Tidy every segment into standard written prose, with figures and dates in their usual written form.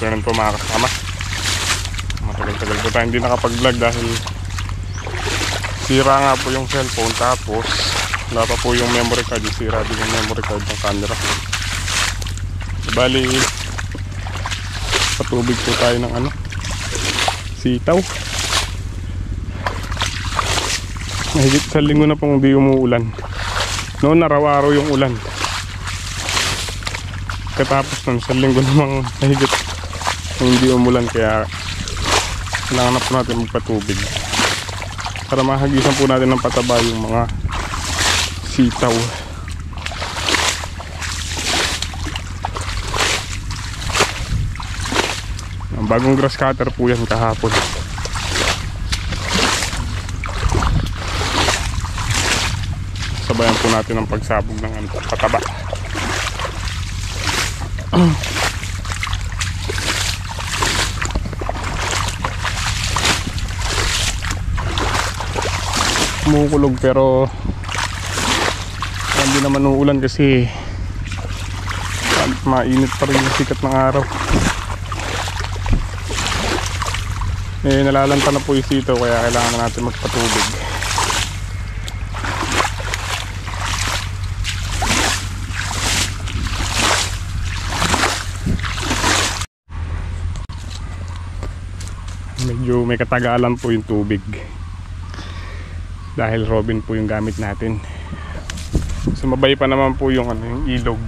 Ganun po mga kasama. Matagal-tagal po tayo hindi nakapag-vlog dahil sira nga po yung cellphone, tapos wala pa po yung memory card. Sira din yung memory card ng camera. Bali, patubig po tayo ng sitaw. Mahigit sa linggo na pong hindi umuulan. Noon araw-araw yung ulan. Katapos nun sa linggo namang mahigit hindi umulan, kaya kailangan na po natin magpatubig para mahagisan po natin ng pataba yung mga sitaw. Ang bagong grass cutter po yan kahapon. Sabayan po natin ang pagsabog ng pataba. Kumukulog pero hindi naman uulan kasi mainit pa rin yung sikat ng araw. Nalalanta na po yung sitaw, kaya kailangan na natin magpatubig. Medyo may katagalan po yung tubig dahil Robin po yung gamit natin. Sumabay pa naman po yung yung ilog.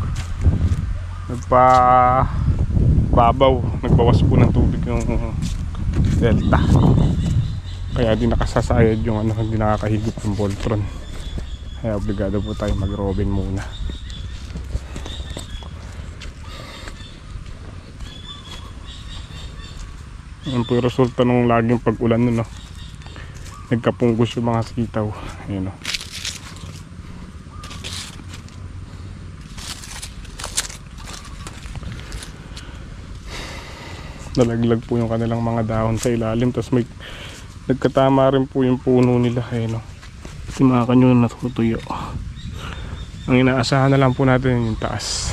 Nagbawas po ng tubig yung delta. Kaya di nakasasayad yung hindi nakakahigop ng Voltron. Kaya obligado po tayo mag Robin muna. Yan po yung resulta ng laging pag-ulan nun, nagkapunggos yung mga sitaw. Ayun, nalaglag po yung kanilang mga dahon sa ilalim, tapos may nagkatama rin po yung puno nila. Ayun, yung mga kanyo natutuyo. Ang inaasahan na lang po natin yung taas.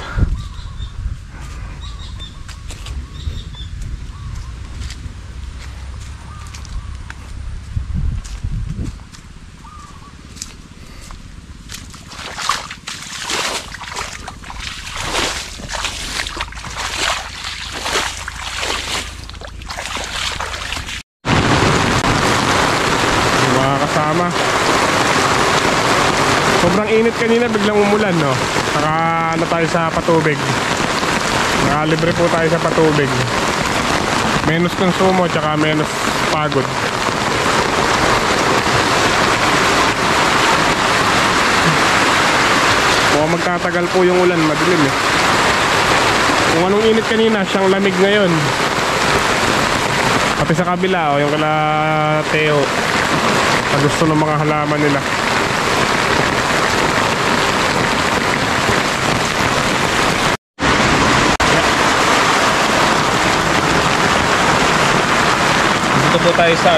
Sobrang init kanina, biglang umulan, Saka na tayo sa patubig. Nakalibre po tayo sa patubig. Menos konsumo tsaka menos pagod. Kung magtatagal po yung ulan, madilim Kung anong init kanina, siyang lamig ngayon. Pati sa kabila, yung kala Teo, gusto ng mga halaman nila. Dito po tayo sa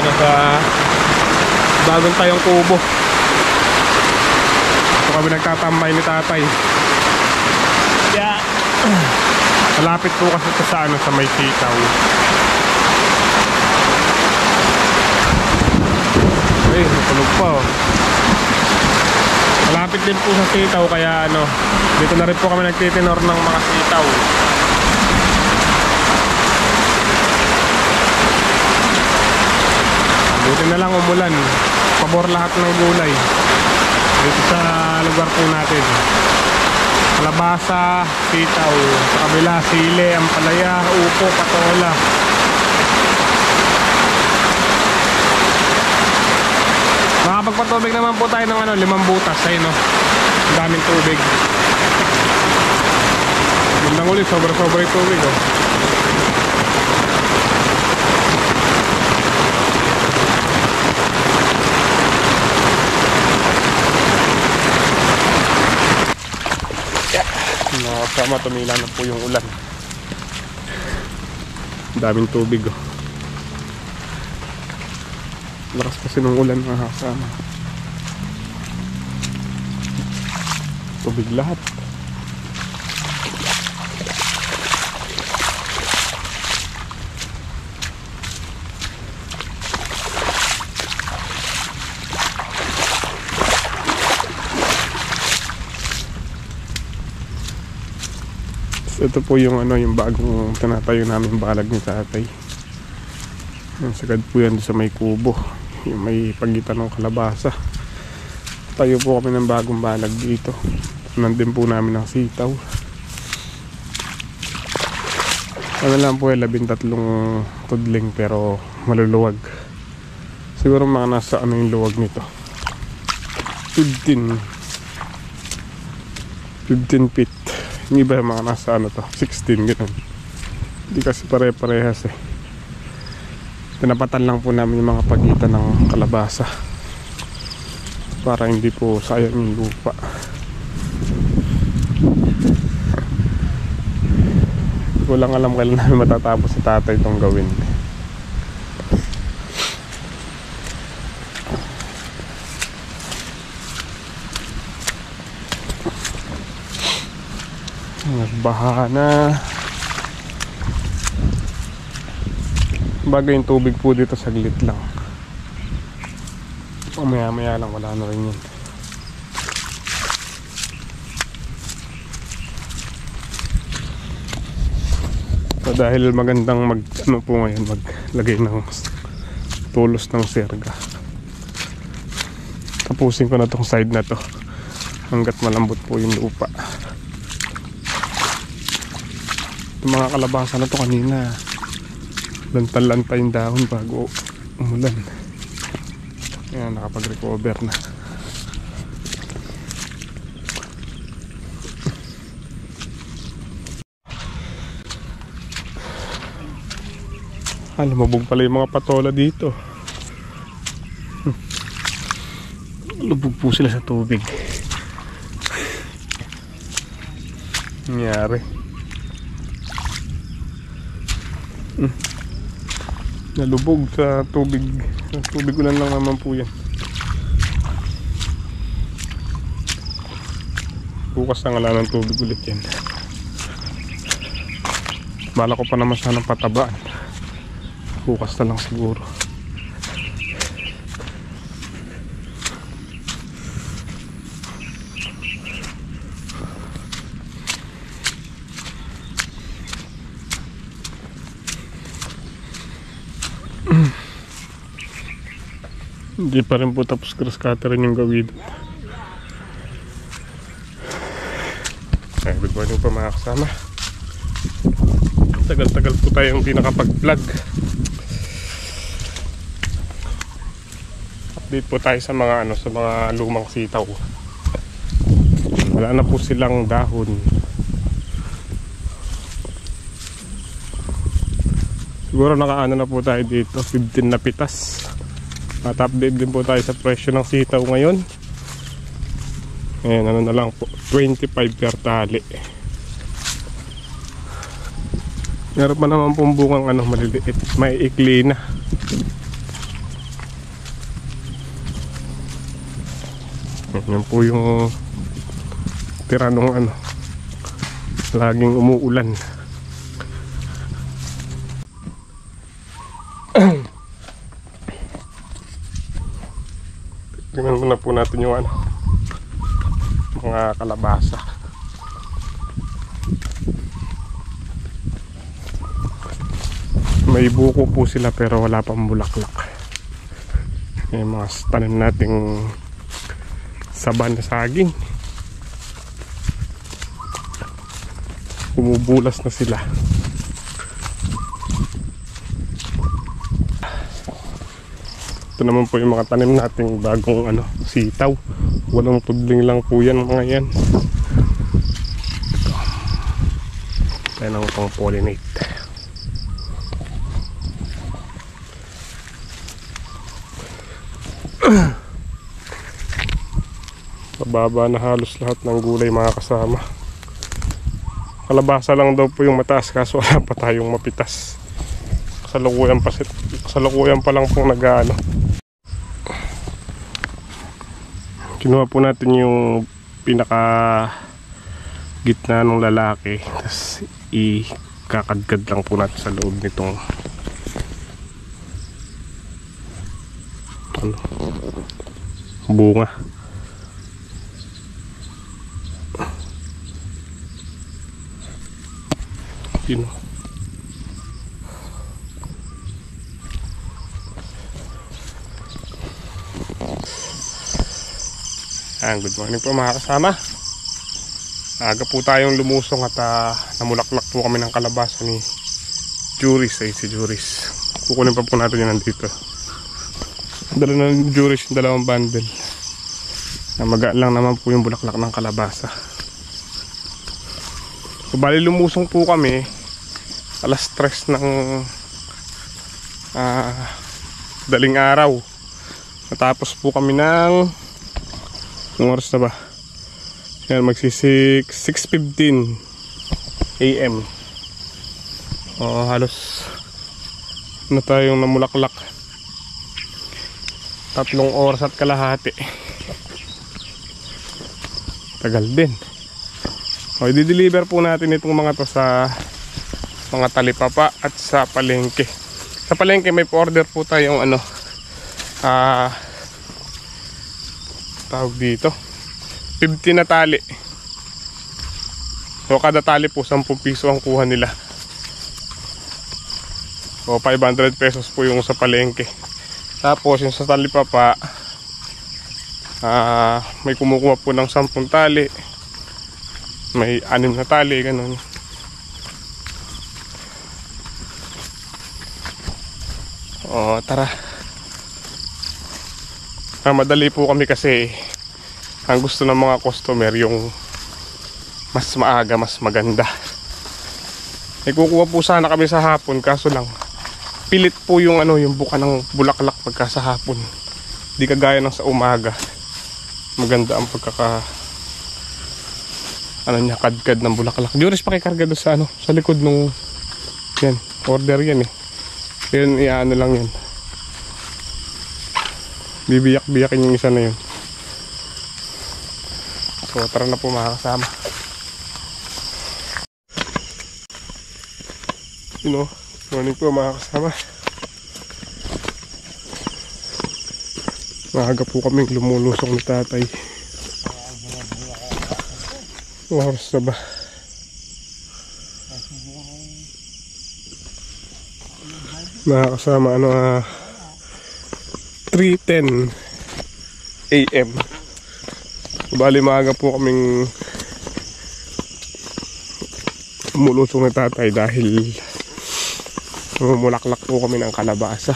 bagong tayong kubo. Ito kami nagtatambay ni tatay. Yeah. Malapit po kasi ito sa sa may sitaw. Ay, natulog pa Malapit din po sa sitaw, kaya dito na rin po kami nagtitinor ng mga sitaw. Buti na lang umulan. Pabor lahat ng gulay dito sa lugar po natin. Kalabasa, sitaw, sa kabila sili, ampalaya, upo, patola. Makapagpatubig naman po tayo ng 5 butas. Ayun, ang daming tubig. Gandang ulit, sobra-sobra yung tubig Nakasama, tumila na po yung ulan. Daming tubig lakas kasi ng ulan, nakasama. Tubig lahat. So ito po yung ano, yung bagong tinatayo namin balag ni tatay. Yung sagad po yan sa may kubo, yung may pagitan ng kalabasa. Tayo po kami ng bagong balag dito. Nandun po namin ang sitaw. Ano lang po 13 tudling pero maluluwag. Siguro mga nasa ano yung luwag nito, 15 feet. Yung iba yung mga nasa ano to, 16 ganun. Hindi kasi pare-parehas eh. Tinapatan lang po namin yung mga pagitan ng kalabasa para hindi po sayang yung lupa. Walang alam kailan namin matatapos si tatay itong gawin. Nagbaha na. Bagay yung tubig po dito saglit lang. Maya-maya lang wala na rin yun. So dahil magandang ano po ngayon, maglagay ng tulos ng serga. Tapusin ko na tong side na to hanggat malambot po yung lupa. Yung mga kalabasa na to kanina lantay yung dahon bago umulan. Ayan, nakapag-recover na. Lumabog pala yung mga patola dito. Lubog po sila sa tubig. Nangyari. Nalubog sa tubig. Tubig ulan lang naman po yan. Bukas na wala ng tubig ulit yan. Bala ko pa naman sanang patabaan. Bukas na lang siguro. Hindi pa rin po tapos grass cutterin yung gawin. Good morning po mga kasama. Tagal-tagal po tayong hindi nakapag-vlog. Update po tayo sa mga ano, sa mga lumang sitaw. Wala na po silang dahon. Siguro nakaano na po tayo dito, 15 na pitas. At update din po tayo sa presyo ng sitaw ngayon. Ayan, ano na lang po, 25 per tali. Meron pa naman pong bungang ano, maliliit, may ikli na. Yan po yung tira nung ano, laging umuulan. Tingnan muna po natin yung ano, mga kalabasa. May buko po sila pero wala pang bulaklak. Yung mga tanim nating saban na saging, bumubulas na sila. Ito naman po yung mga tanim nating bagong ano, sitaw. Walang tudling lang po yan mga yan. Tayo nang pang pollinate. Mababa na halos lahat ng gulay mga kasama. Kalabasa lang daw po yung mataas kaso wala pa tayong mapitas. Kasalukuyan pa lang pong nag-ano. Kinuha po natin yung pinaka gitna ng lalaki, tapos ikakadkad lang po natin sa loob nitong ano, bunga. Yun. Good morning po mga kasama. Aga po tayong lumusong at namulaklak po kami ng kalabasa ni Juris. Si Juris. Kukunin pa po natin yan nandito. Dala na ni Juris yung dalawang bundle. Maga lang naman po yung bulaklak ng kalabasa. So, bali lumusong po kami alas 3 ng daling araw. Natapos po kami ng oras na ba? Yan, magsi 6:15 AM. Halos na tayong namulaklak. 3 oras at kalahati. Tagal din. I-deliver po natin itong mga to sa mga talipapa at sa palengke. Sa palengke may order po tayong tawag dito 50 na tali. So kada tali po 10 piso ang kuha nila. So 500 pesos po yung sa palengke. Tapos yung sa talipapa may kumukuha po ng 10 tali, may 6 na tali, ganun. Tara. Madali po kami kasi ang gusto ng mga customer yung mas maaga, mas maganda. Kukuha po sana kami sa hapon, kaso lang pilit po yung yung buka ng bulaklak pagka sa hapon. Di kagaya ng sa umaga. Maganda ang pagkaka kadkad ng bulaklak. Juris, pakikarga doon sa sa likod nung yan, order yan Yun, lang yan. Bibiyak-biyakin yung isa na yun. So tara na po mga kasama. Morning po mga kasama. Maaga po kaming lumulusong ni tatay. Oras na ba? Mga kasama, 3:10 AM. Bali maaga po kaming lumulusong ni tatay dahil mulaklak po kami ng kalabasa.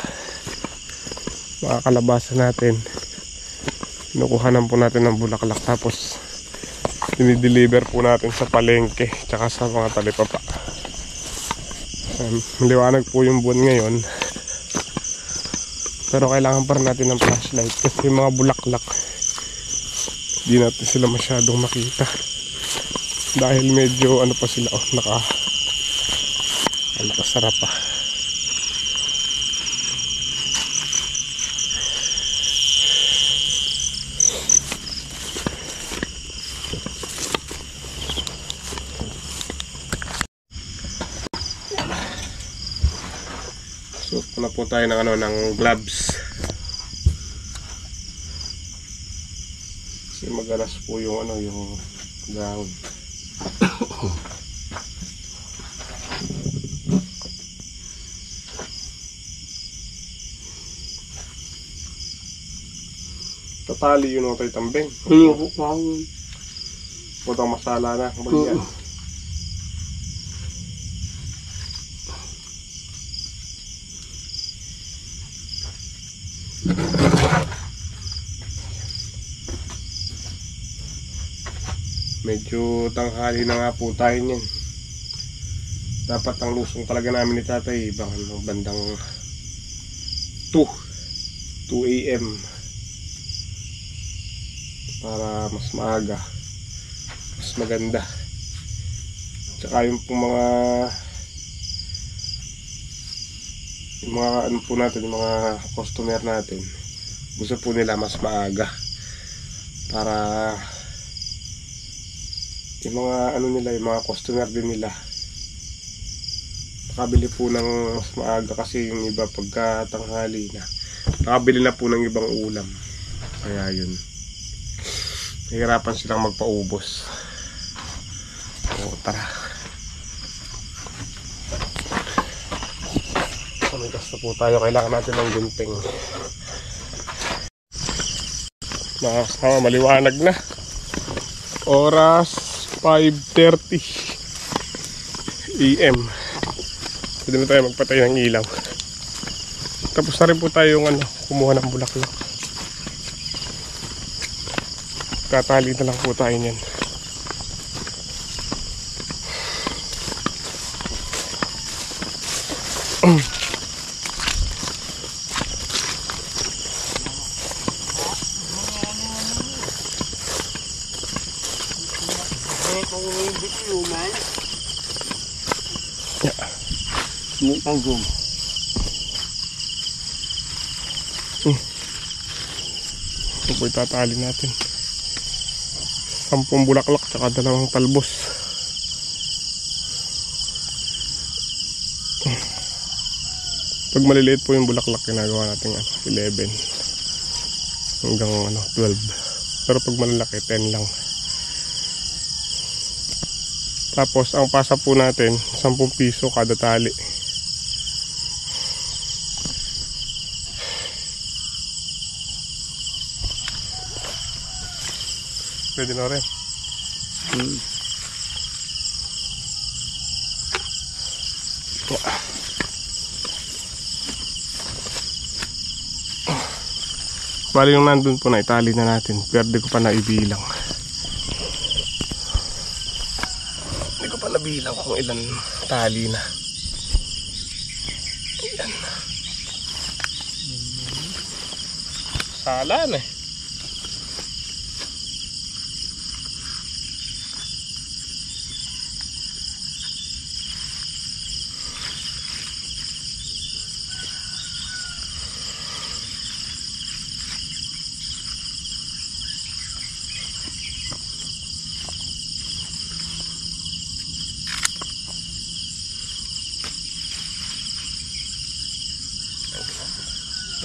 Mga kalabasa natin, kinukuhanan po natin ng bulaklak, tapos dinideliver po natin sa palengke tsaka sa mga talipapa. Maliwanag po yung buwan ngayon, pero kailangan pa rin natin ng flashlight kasi yung mga bulaklak di natin sila masyadong makita dahil medyo pa sila nakasarap pa. So na po tayo ng gloves kasi magalas po yung yung ground. Tatali yun tayo tambeng. Putang masala na bagyan. Medyo tanghali na nga po tayo niyan. Dapat ang lusong talaga namin ni tatay bandang 2 AM para mas maaga, mas maganda. Tsaka yung mga po natin, yung mga customer natin, gusto po nila mas maaga para yung mga nila, yung mga customer din nila nakabili po ng mas maaga, kasi yung iba pagka tanghali na nakabili na po ng ibang ulam, kaya yun nahihirapan silang magpaubos. So tara. Ito po tayo, kailangan natin ng gunting. Mga kasama, maliwanag na. Oras 5:30 AM. Pwede na tayo magpatay ng ilaw. Tapos na rin po tayo kumuha ng bulaklak. Tatali na lang po tayo niyan. Tanggung. Ito po itatali natin. 10 bulaklak tsaka 2 talbos. Pag maliliit po yung bulaklak, ginagawa natin 11 hanggang 12. Pero pag malalaki, 10 lang. Tapos ang pasa po natin, 10 piso kada tali. Pwede na rin. Bali yung nandun po na itali na natin, pero di ko pa naibilang. Hindi ko pa nabilang kung ilan tali na. Ayan. Sala na eh.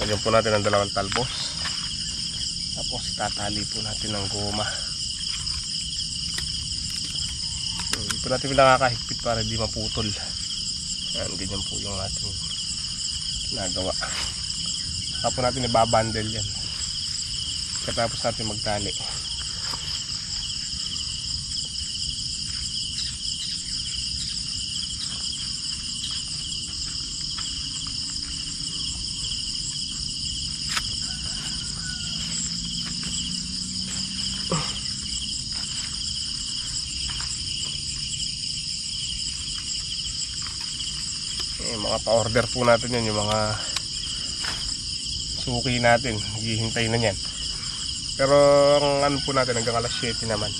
Lagyan po natin ng 2 talbos. Tapos tatali po natin ng goma. Hindi po natin nakakahigpit para di maputol. Yan, ganyan po yung ating ginagawa. Saka po natin ibabundle yan. Katapos natin magtali. Mga pa-order po natin yan, yung mga suki natin, hihintay na yan. Pero ang po natin hanggang alas 7 naman.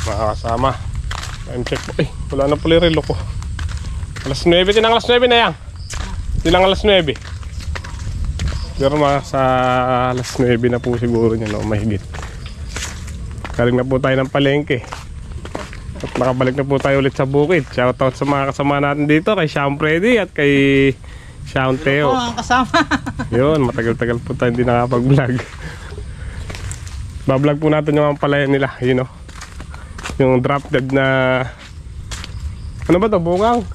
mga kasama. Time check po. Ay, wala na pala yung relo ko. Alas 9, tinang alas 9 na yan. Tinang alas 9. Pero sa alas 9 na po siguro niya, no, mahigit. Galing na po tayo ng palengke. At nakabalik na po tayo ulit sa bukid. Shoutout sa mga kasama natin dito, kay Sean Freddy at kay Sean Teo. Ang kasama. Yun, matagal-tagal po tayo hindi nakapag-vlog. Bablog po natin yung mga palayan nila, you know. Yung drop dead na, ano ba to, bungang?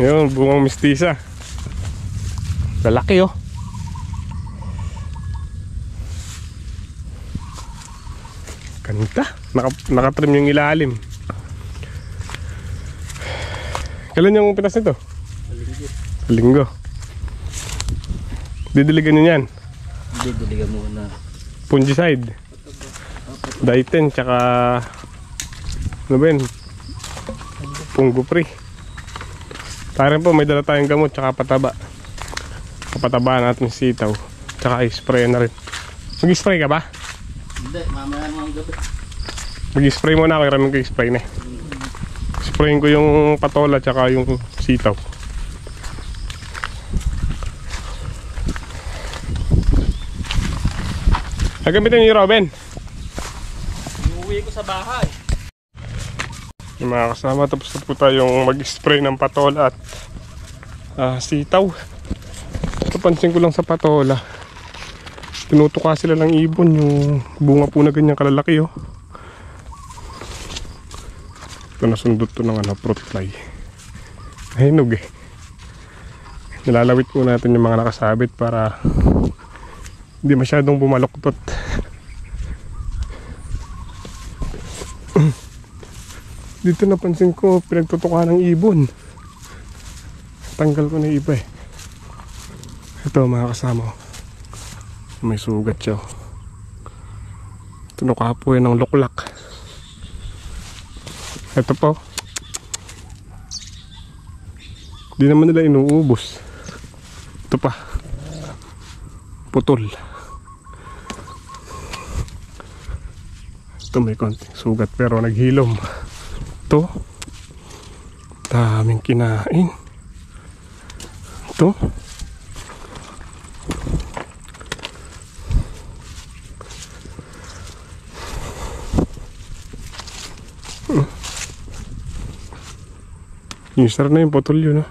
Yun, bungang mistisa. Lalaki oh. Ganda. Nakatrim yung ilalim. Kailan yung pinas nito? Linggo. Didiligan nyo yan? Didiligan muna. Fungicide. Daiten tsaka ano ba yun? Fungo free. Tarin po may dala tayong gamot tsaka pataba. Kapataba natin sitaw. Tsaka i-spray na rin. Mag-spray ka ba? Hindi, mamaya naman gabi. Mag-spray muna ako, iraming ko i-spray na. Sprayin ko yung patola tsaka yung sitaw. Nagamitin niyo Robin. Uwi ko sa bahay. Yung mga kasama, tapos na po tayong mag-spray ng patola at sitaw. Napansin ko lang sa patola, tinutuka sila ng ibon, yung bunga po na ganyan kalalaki oh. Ito nasundot to ng fruit fly. Nahinog eh. Nilalawit po natin yung mga nakasabit para hindi masyadong bumaloktot. Dito napansin ko pinagtutuka ng ibon. Tanggal ko na yung iba eh. Ito mga kasama, may sugat siya. Tinuka po yan ng luklak. Ito po, di naman nila inuubos. Ito pa, putol. Ito may konting sugat pero naghilom. Ito, daming kinain. Ito, yung sar na yung putol yun ah.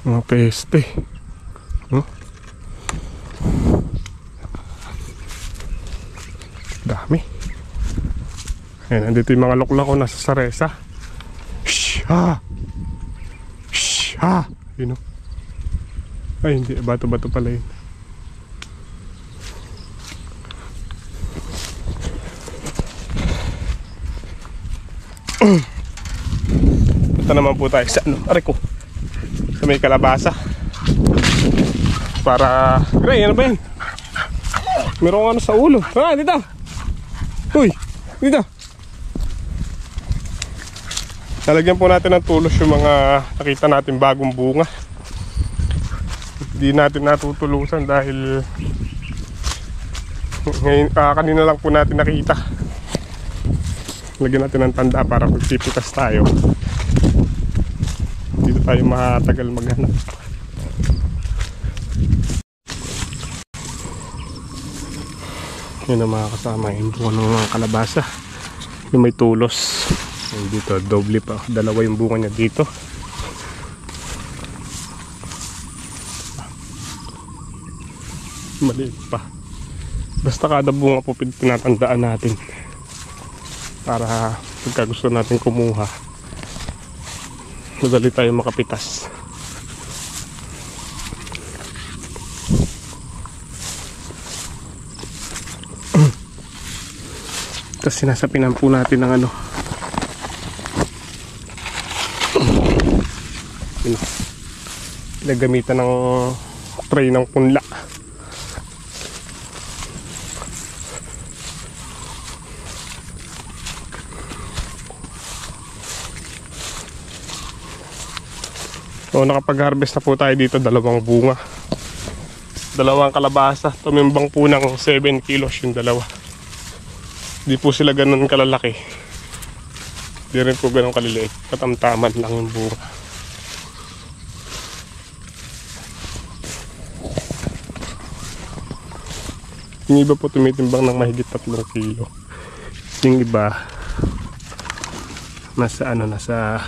Mga peste. Dami. Ayan, nandito yung mga luklak ko nasa saresa. Shhh ha! Shhh ha! Yun o. Ay hindi, bato-bato pala yun. Punta naman po tayo sa aray ko, sa may kalabasa para Gray, ano ba yan? Meron ano sa ulo. Dito. Uy, dito. Lalagyan po natin ng tulos yung mga nakita natin bagong bunga. Hindi natin natutulusan dahil ngayon, kanina lang po natin nakita. Lagyan natin ng tanda para pagpipitas tayo. Dito tayo matagal maghanap. Yun ang mga kasama yung bunga ng mga kalabasa. Yung may tulos. Yung dito, doble pa. Dalawa yung bunga niya dito. Maliit pa. Basta kada bunga po pinatandaan natin. Para pagka gusto natin kumuha, madali tayo makapitas. Tapos sinasapinan po natin ng ano, pinagamitan ng tray ng punla. So nakapag-harvest na po tayo dito, dalawang bunga. Dalawang kalabasa. Tumimbang po ng 7 kilos yung dalawa. Di po sila ganun kalalaki. Di rin po ganun kaliliit. Katamtaman lang yung bunga. Yung iba po tumitimbang ng mahigit 3 kilo. Yung iba nasa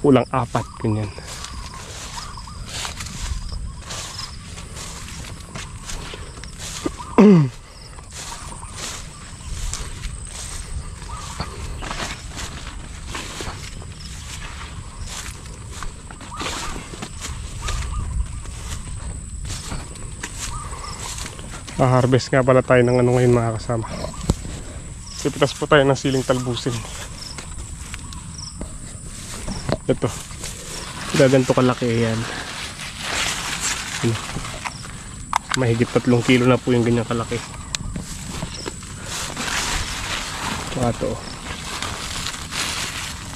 kulang 4 ganyan. Harvest nga pala tayo ng ano ngayon mga kasama. Pipitas po tayo ng siling talbusin. Ito. Gaganto kalaki yan. Mahigit 3 kilo na po yung ganyan kalaki. Saka ito.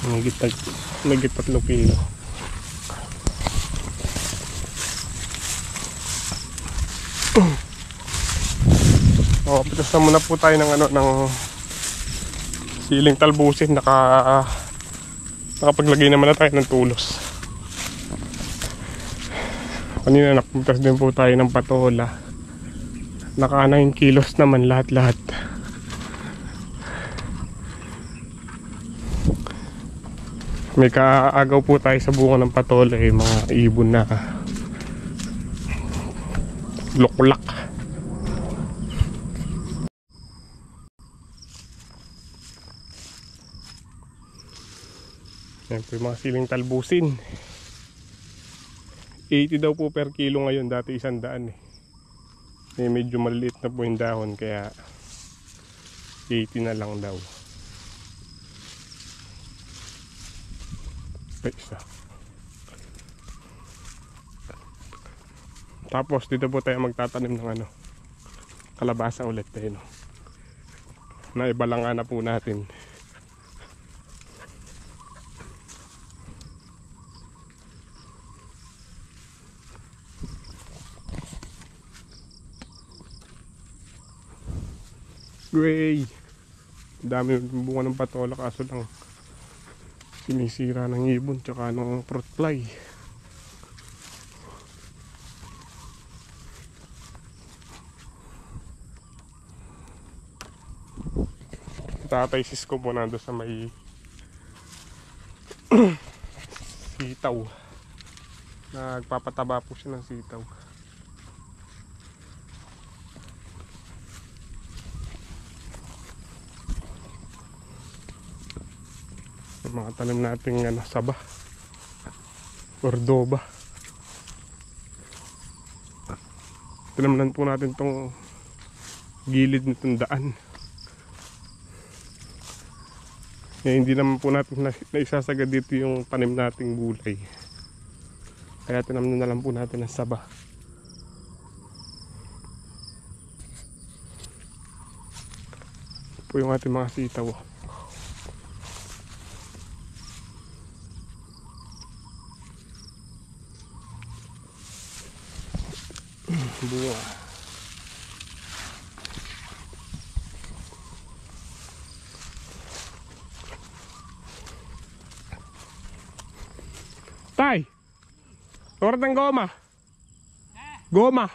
Mahigit 3 kilo. Pitas na muna po tayo ng ng siling talbusin. Nakapaglagay naman na tayo ng tulos. Kanina nakapitas din po tayo ng patola. Naka 9 kilos naman lahat. May kaagaw po tayo sa bunga ng patola, mga ibon na luklak. Yan po yung mga siling talbusin. 80 daw po per kilo ngayon, dati 100 medyo maliliit na po yung dahon, kaya 80 na lang daw. Isa. Tapos dito po tayo magtatanim ng kalabasa ulit tayo, Naibalangan na po natin. Gray. Dami bunga ng patola, kaso lang sinisira ng ibon tsaka ng fruit fly. Tatay Sis ko po nando sa may sitaw. Nagpapataba po siya ng sitaw. Mga tanim natin saba, Cordoba. Tinamnan po natin tong gilid nitong daan. Hindi naman po natin naisasagad dito yung tanim nating gulay, kaya tinamnan na lang po natin ang saba. Po yung ating mga sitaw. Bunga. Tay, oras ng goma. Goma.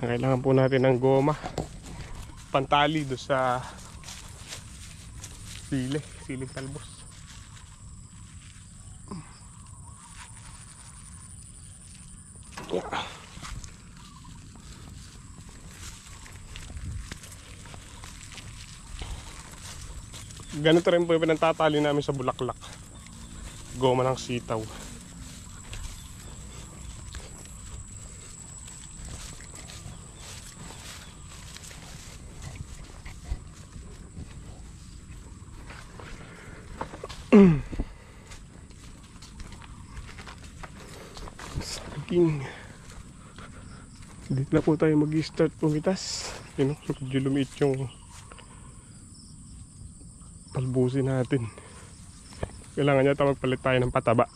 Kailangan po natin ng goma. Pantali do sa siling talbos. Ganito rin po yung pinagtatali namin sa bulaklak. Goma ng sitaw. Saging. Dito na po tayo mag-start pumitas. Medyo lumiit yung talbusin natin. Kailangan niya magpalit tayo ng pataba.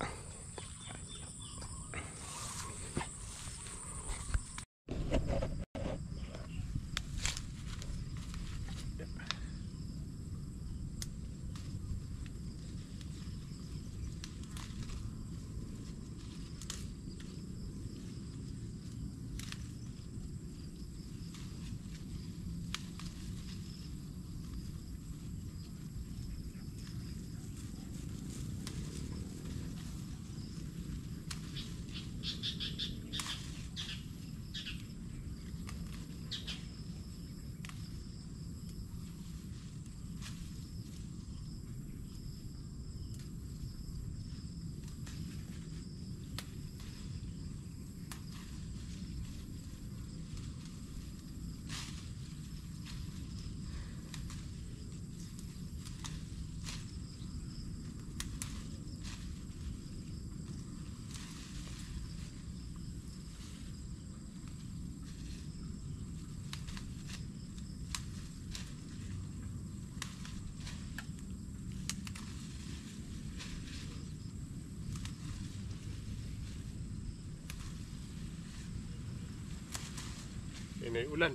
Ngayon ay ulan.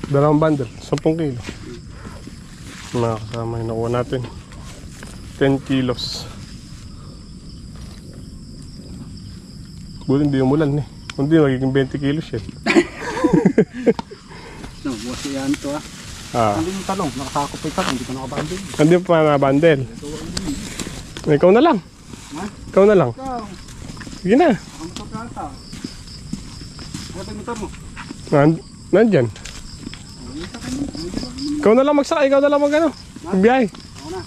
Dalawang bundle, 10 kilo. Mga kasama yung nakuha natin. 10 kilos. Buti hindi umulan eh. Kundi magiging 20 kilos yan. No, buwas yan ito Hindi yung talong, nakasakop pa hindi ko nakabandil. Hindi pa na-bundle. Ikaw na lang. Ha? Ikaw na lang. Ikaw, Sige na. ang motor ka ata. Ano yung motor mo? Nandyan. Ikaw na lang magsakay, ikaw na lang mag-ano. Biyahe. Ako na.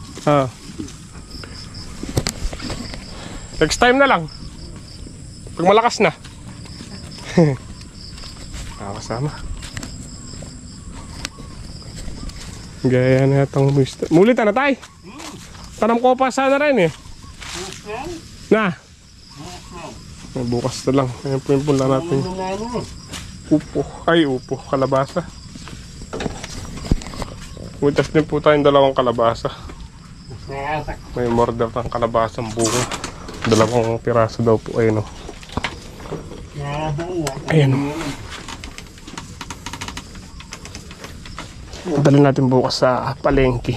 Next time na lang. Pag malakas na. Nakakasama. Gaya na itong mister. Mulit na tayo. Tanam ko pa sana rin eh. Na. Bukas na lang. Ayan po yung pula natin. Upo. Ay upo. Kalabasa. Butas din po tayong dalawang kalabasa. May order ng kalabasang bunga. 2 piraso daw po. Ayun o. Ayan o. Dali natin bukas sa palengke.